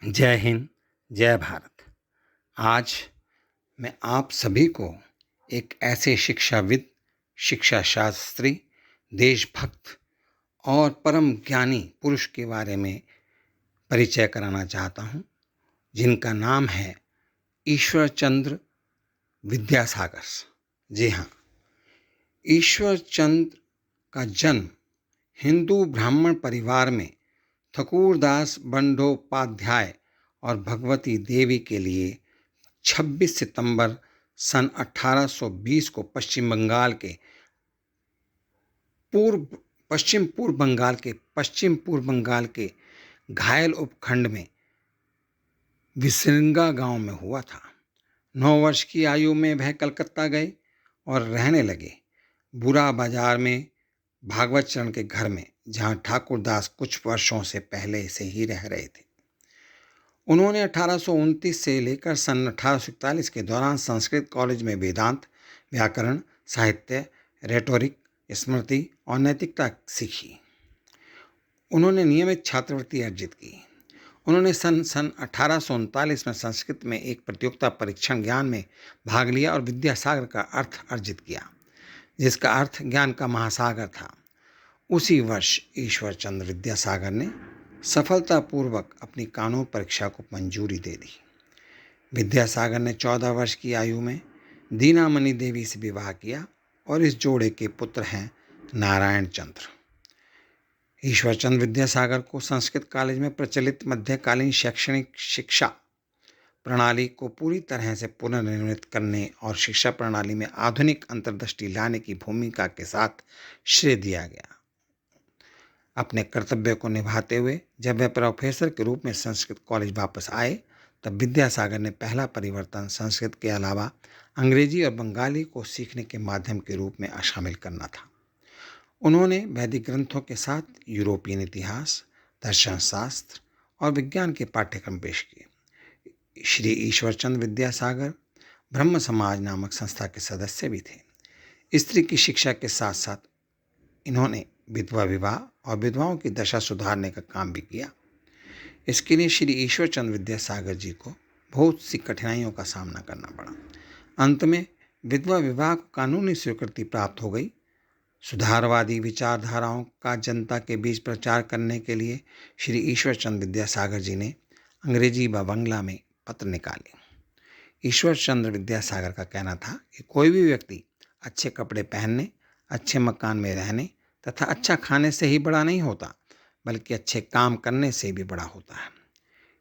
जय हिंद, जय भारत। आज मैं आप सभी को एक ऐसे शिक्षाविद, शिक्षा शास्त्री, देशभक्त और परम ज्ञानी पुरुष के बारे में परिचय कराना चाहता हूँ, जिनका नाम है ईश्वर चंद्र विद्यासागर। जी हाँ, ईश्वर चंद्र का जन्म हिंदू ब्राह्मण परिवार में ठकुरदास बंडोपाध्याय और भगवती देवी के लिए 26 सितंबर सन 1820 को पश्चिम पूर्व बंगाल के घायल उपखंड में विसरिंगा गांव में हुआ था। 9 वर्ष की आयु में वह कलकत्ता गए और रहने लगे बुरा बाजार में भागवत चरण के घर में, जहां ठाकुरदास कुछ वर्षों से पहले से ही रह रहे थे। उन्होंने 1829 से लेकर सन 1841 के दौरान संस्कृत कॉलेज में वेदांत, व्याकरण, साहित्य, रेटोरिक, स्मृति और नैतिकता सीखी। उन्होंने नियमित छात्रवृत्ति अर्जित की। उन्होंने सन 1839 में संस्कृत में एक प्रतियोगिता परीक्षण ज्ञान में भाग लिया और विद्यासागर का अर्थ अर्जित किया, जिसका अर्थ ज्ञान का महासागर था। उसी वर्ष ईश्वर चंद्र विद्यासागर ने सफलतापूर्वक अपनी कानून परीक्षा को मंजूरी दे दी। विद्यासागर ने 14 वर्ष की आयु में दीनामणि देवी से विवाह किया और इस जोड़े के पुत्र हैं नारायण चंद्र। ईश्वर चंद्र विद्यासागर को संस्कृत कॉलेज में प्रचलित मध्यकालीन शैक्षणिक शिक्षा प्रणाली को पूरी तरह से पुनर्निर्मित करने और शिक्षा प्रणाली में आधुनिक अंतर्दृष्टि लाने की भूमिका के साथ श्रेय दिया गया। अपने कर्तव्य को निभाते हुए जब वे प्रोफेसर के रूप में संस्कृत कॉलेज वापस आए, तब विद्यासागर ने पहला परिवर्तन संस्कृत के अलावा अंग्रेजी और बंगाली को सीखने के माध्यम के रूप में शामिल करना था। उन्होंने वैदिक ग्रंथों के साथ यूरोपियन इतिहास, दर्शन शास्त्र और विज्ञान के पाठ्यक्रम पेश किए। श्री ईश्वर चंद्र विद्यासागर ब्रह्म समाज नामक संस्था के सदस्य भी थे। स्त्री की शिक्षा के साथ साथ इन्होंने विधवा विवाह और विधवाओं की दशा सुधारने का काम भी किया। इसके लिए श्री ईश्वर चंद्र विद्यासागर जी को बहुत सी कठिनाइयों का सामना करना पड़ा। अंत में विधवा विवाह को कानूनी स्वीकृति प्राप्त हो गई। सुधारवादी विचारधाराओं का जनता के बीच प्रचार करने के लिए श्री ईश्वर चंद्र विद्यासागर जी ने अंग्रेजी व बंगला में पत्र निकाले। ईश्वर चंद्र विद्यासागर का कहना था कि कोई भी व्यक्ति अच्छे कपड़े पहनने, अच्छे मकान में रहने तथा अच्छा खाने से ही बड़ा नहीं होता, बल्कि अच्छे काम करने से भी बड़ा होता है।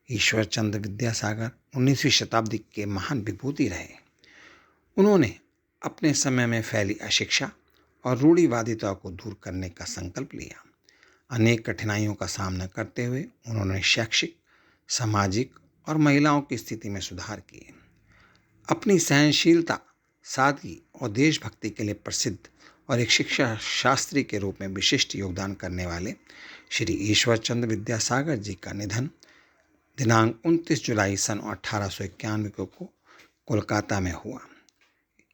ईश्वर चंद्र विद्यासागर 19वीं शताब्दी के महान विभूति रहे। उन्होंने अपने समय में फैली अशिक्षा और रूढ़िवादिता को दूर करने का संकल्प लिया। अनेक कठिनाइयों का सामना करते हुए उन्होंने शैक्षिक, सामाजिक और महिलाओं की स्थिति में सुधार किए। अपनी सहनशीलता, सादगी और देशभक्ति के लिए प्रसिद्ध और एक शिक्षा शास्त्री के रूप में विशिष्ट योगदान करने वाले श्री ईश्वर चंद्र विद्यासागर जी का निधन दिनांक 29 जुलाई सन 1891 को कोलकाता में हुआ।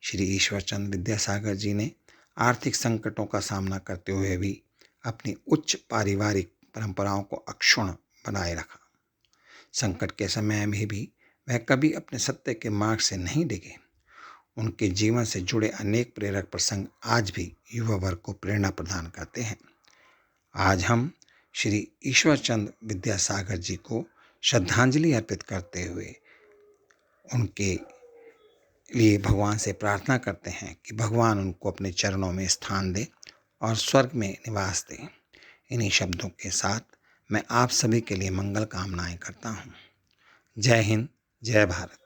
श्री ईश्वर चंद्र विद्यासागर जी ने आर्थिक संकटों का सामना करते हुए भी अपनी उच्च पारिवारिक परंपराओं को अक्षुण्ण बनाए रखा। संकट के समय में भी वह कभी अपने सत्य के मार्ग से नहीं डिगे। उनके जीवन से जुड़े अनेक प्रेरक प्रसंग आज भी युवा वर्ग को प्रेरणा प्रदान करते हैं। आज हम श्री ईश्वर चंद्र विद्यासागर जी को श्रद्धांजलि अर्पित करते हुए उनके लिए भगवान से प्रार्थना करते हैं कि भगवान उनको अपने चरणों में स्थान दे और स्वर्ग में निवास दे। इन्हीं शब्दों के साथ मैं आप सभी के लिए मंगल कामनाएं करता हूँ। जय हिंद, जय भारत।